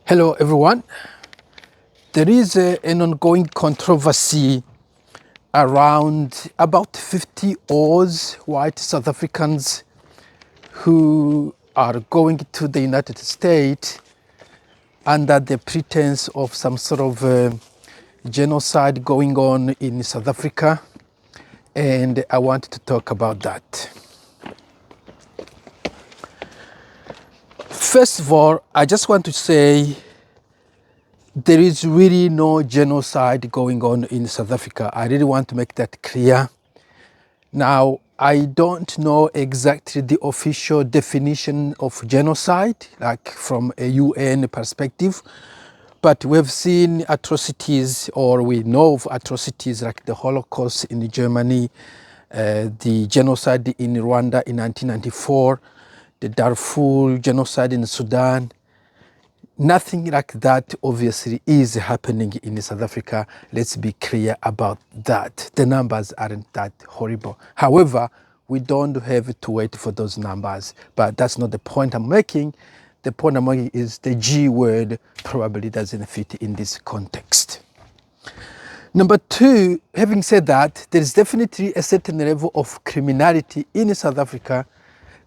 Hello everyone. There is an ongoing controversy around about 50 Oz white South Africans who are going to the United States under the pretense of some sort of genocide going on in South Africa, and I want to talk about that. First of all, I just want to say there is really no genocide going on in South Africa. I really want to make that clear. Now, I don't know exactly the official definition of genocide, like from a UN perspective, but we've seen atrocities, or we know of atrocities like the Holocaust in Germany, the genocide in Rwanda in 1994, the Darfur genocide in Sudan. Nothing like that obviously is happening in South Africa. Let's be clear about that. The numbers aren't that horrible. However, we don't have to wait for those numbers, but that's not the point I'm making. The point I'm making is the G word probably doesn't fit in this context. Number two, having said that, there is definitely a certain level of criminality in South Africa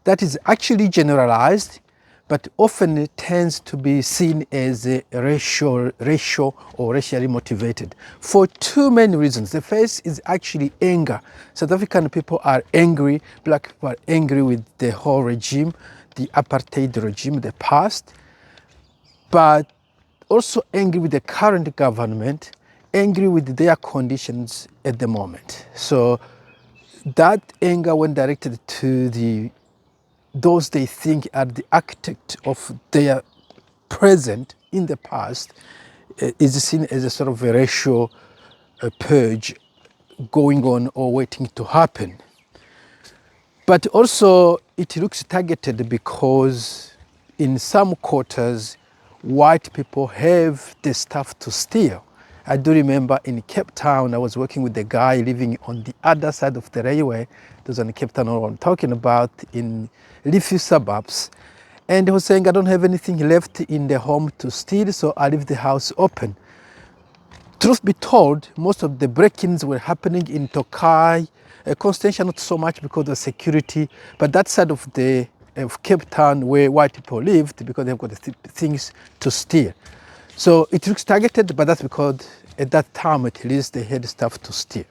that is actually generalized, but often tends to be seen as racial or racially motivated for two main reasons. The first is actually anger. South African people are angry, black people are angry with the whole regime, the apartheid regime, the past, but also angry with the current government, angry with their conditions at the moment. So that anger, when directed to those they think are the architect of their present in the past, is seen as a sort of a racial purge going on or waiting to happen. But also it looks targeted because in some quarters, white people have the stuff to steal. I do remember in Cape Town, I was working with a guy living on the other side of the railway. Those are in Cape Town, what I'm talking about, in leafy suburbs. And he was saying, I don't have anything left in the home to steal, so I leave the house open. Truth be told, most of the break-ins were happening in Tokai, Constantia not so much because of security, but that side of Cape Town where white people lived, because they've got things to steal. So it looks targeted, but that's because at that time at least they had stuff to steal.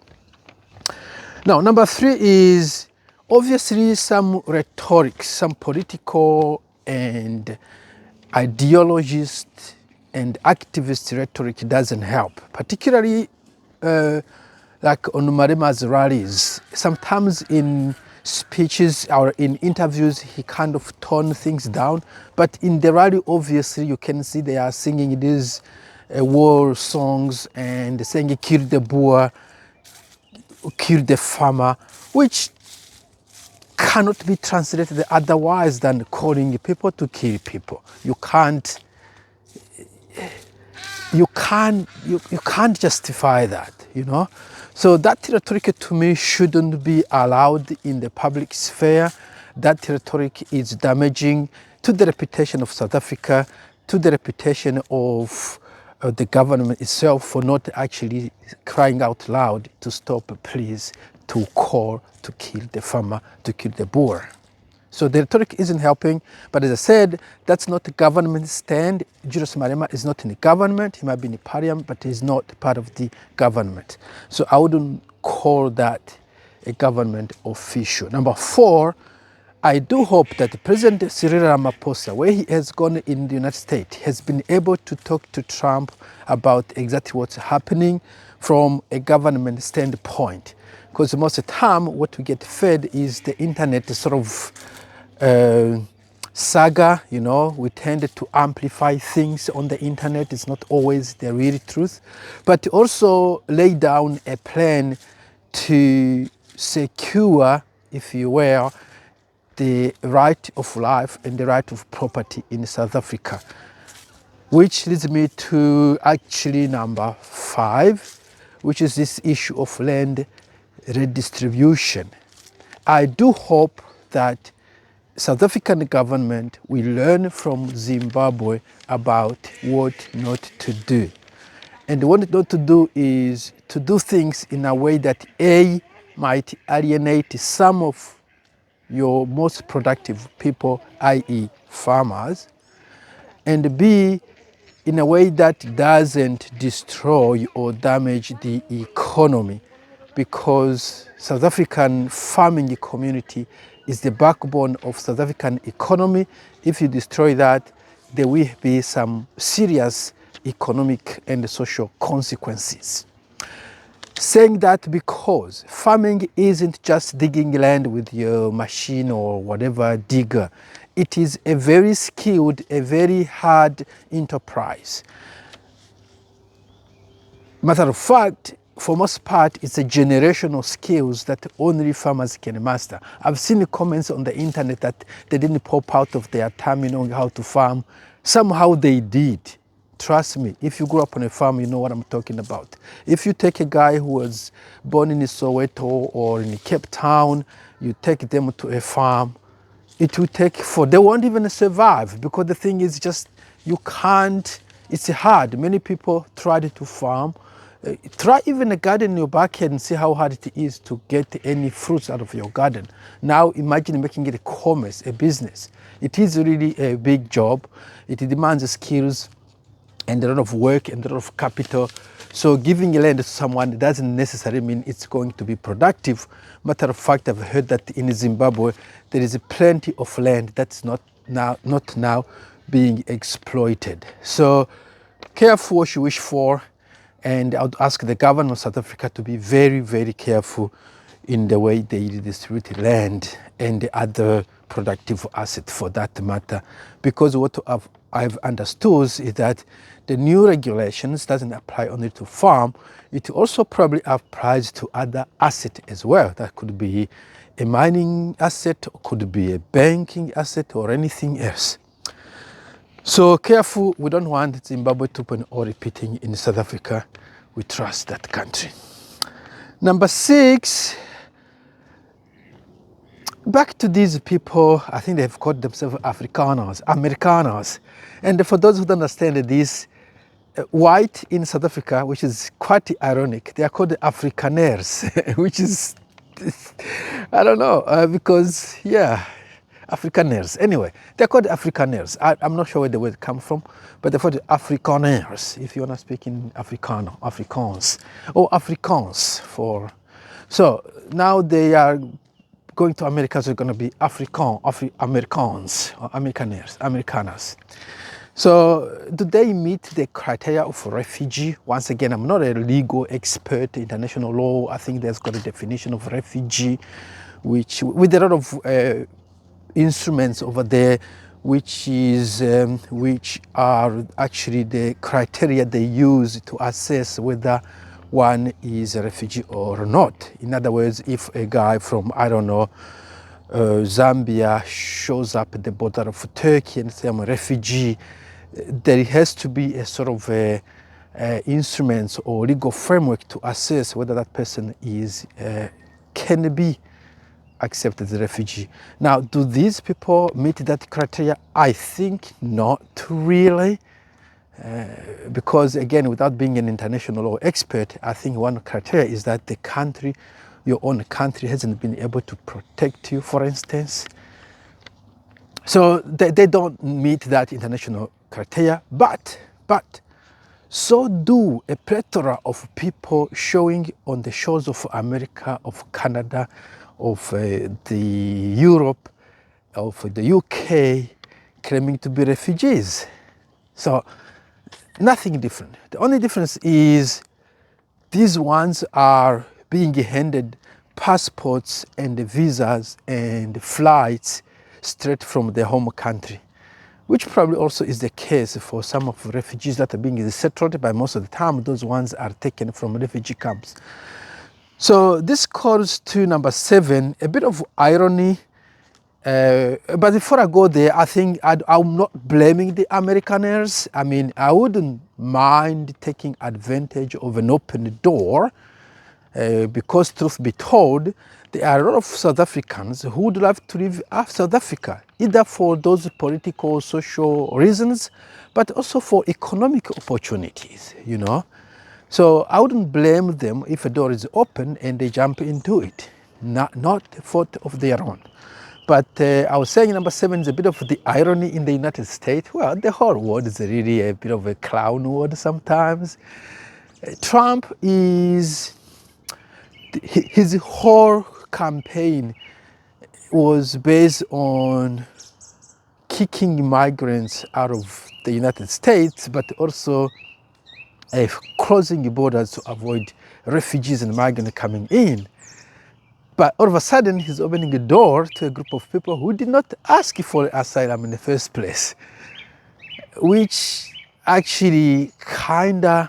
Now, number three is obviously some rhetoric, some political and ideologist and activist rhetoric doesn't help, particularly like on Marema's rallies. Sometimes in speeches or in interviews, he kind of tone things down. But in the rally, obviously, you can see they are singing these war songs and saying, kill the Boer, kill the farmer, which cannot be translated otherwise than calling people to kill people. You can't justify that, you know. So that rhetoric to me shouldn't be allowed in the public sphere. That rhetoric is damaging to the reputation of South Africa, to the reputation of the government itself for not actually crying out loud to stop, please, to call to kill the farmer, to kill the Boer. So the rhetoric isn't helping, but as I said, that's not the government stand. Julius Malema is not in the government. He might be in the parliament, but he's not part of the government. So I wouldn't call that a government official. Number four, I do hope that President Cyril Ramaphosa, where he has gone in the United States, has been able to talk to Trump about exactly what's happening from a government standpoint. Because most of the time, what we get fed is the internet sort of saga, you know. We tend to amplify things on the internet. It's not always the real truth. But also lay down a plan to secure, if you will, the right of life and the right of property in South Africa. Which leads me to actually number five, which is this issue of land redistribution. I do hope that South African government, we learn from Zimbabwe about what not to do. And what not to do is to do things in a way that A, might alienate some of your most productive people, i.e. farmers, and B, in a way that doesn't destroy or damage the economy, because South African farming community is the backbone of South African economy. If you destroy that, there will be some serious economic and social consequences. Saying that because farming isn't just digging land with your machine or whatever digger. It is a very skilled, a very hard enterprise. Matter of fact, for most part, it's a generational skills that only farmers can master. I've seen the comments on the internet that they didn't pop out of their time knowing how to farm. Somehow they did. Trust me, if you grew up on a farm, you know what I'm talking about. If you take a guy who was born in Soweto or in Cape Town, you take them to a farm, it will take they won't even survive, because the thing is just, you can't, it's hard. Many people tried to farm. Try even a garden in your backyard and see how hard it is to get any fruits out of your garden. Now imagine making it a commerce, a business. It is really a big job. It demands skills and a lot of work and a lot of capital. So giving land to someone doesn't necessarily mean it's going to be productive. Matter of fact, I've heard that in Zimbabwe, there is plenty of land that's not now being exploited. So careful what you wish for. And I would ask the government of South Africa to be very, very careful in the way they distribute land and the other productive assets for that matter. Because what I've understood is that the new regulations doesn't apply only to farm, it also probably applies to other assets as well. That could be a mining asset, or could be a banking asset, or anything else. So careful, we don't want Zimbabwe 2.0 repeating in South Africa. We trust that country. Number 6, back to these people, I think they've called themselves Afrikaners, Amerikaners. And for those who don't understand this, white in South Africa, which is quite ironic, they are called Afrikaners, which is, I don't know, because, yeah, Afrikaners. Anyway, they're called Afrikaners. I'm not sure where the word comes from, but they're called Afrikaners, if you want to speak in Afrikaner, Afrikaans, or Afrikaans for. So now they are going to America, so it's going to be Americans, or Amerikaners. So do they meet the criteria of refugee? Once again, I'm not a legal expert, international law. I think there's got a definition of refugee, which with a lot of instruments over there, which are actually the criteria they use to assess whether one is a refugee or not. In other words, if a guy from, I don't know, Zambia shows up at the border of Turkey and says, I'm a refugee, there has to be a sort of instruments or legal framework to assess whether that person is can be accepted as a refugee. Now, do these people meet that criteria? I think not really, because again, without being an international law expert, I think one criteria is that the country, your own country, hasn't been able to protect you, for instance. So they don't meet that international criteria, but so do a plethora of people showing on the shores of America, of Canada, of the Europe, of the UK, claiming to be refugees. So nothing different. The only difference is these ones are being handed passports and visas and flights straight from their home country, which probably also is the case for some of the refugees that are being settled, but most of the time those ones are taken from refugee camps. So this calls to number 7, a bit of irony. But before I go there, I think I'm not blaming the Amerikaners. I mean, I wouldn't mind taking advantage of an open door Because truth be told, there are a lot of South Africans who would love to live out South Africa, either for those political, social reasons, but also for economic opportunities, you know. So I wouldn't blame them if a door is open and they jump into it, not fault of their own. But I was saying number 7 is a bit of the irony in the United States. Well, the whole world is really a bit of a clown world sometimes. Trump is, his whole campaign was based on kicking migrants out of the United States, but also closing the borders to avoid refugees and migrants coming in. But all of a sudden, he's opening a door to a group of people who did not ask for asylum in the first place, which actually kind of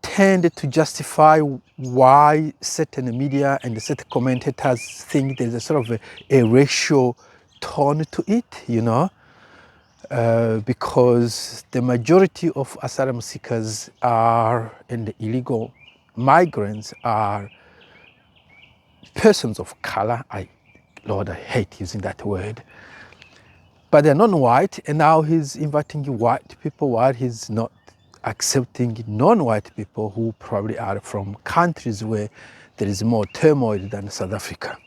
tend to justify why certain media and certain commentators think there's a sort of a racial tone to it, you know, because the majority of asylum seekers are, and the illegal migrants are persons of color. Lord, I hate using that word. But they're non-white, and now he's inviting white people while he's not accepting non-white people who probably are from countries where there is more turmoil than South Africa.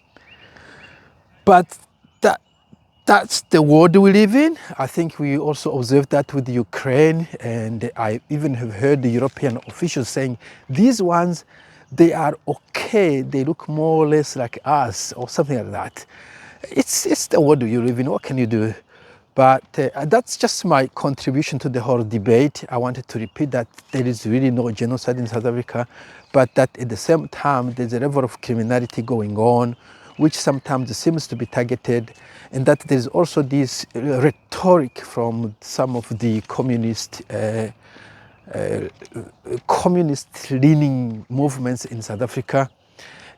But that's the world we live in. I think we also observed that with Ukraine, and I even have heard the European officials saying these ones, they are okay, they look more or less like us, or something like that. It's the world you live in, what can you do? But that's just my contribution to the whole debate. I wanted to repeat that there is really no genocide in South Africa, but that at the same time there's a level of criminality going on, which sometimes seems to be targeted, and that there's also this rhetoric from some of the communist-leaning movements in South Africa,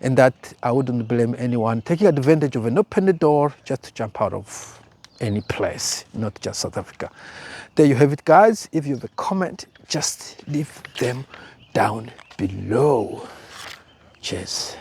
and that I wouldn't blame anyone taking advantage of an open door just to jump out of any place, not just South Africa. There you have it, guys. If you have a comment, just leave them down below. Cheers.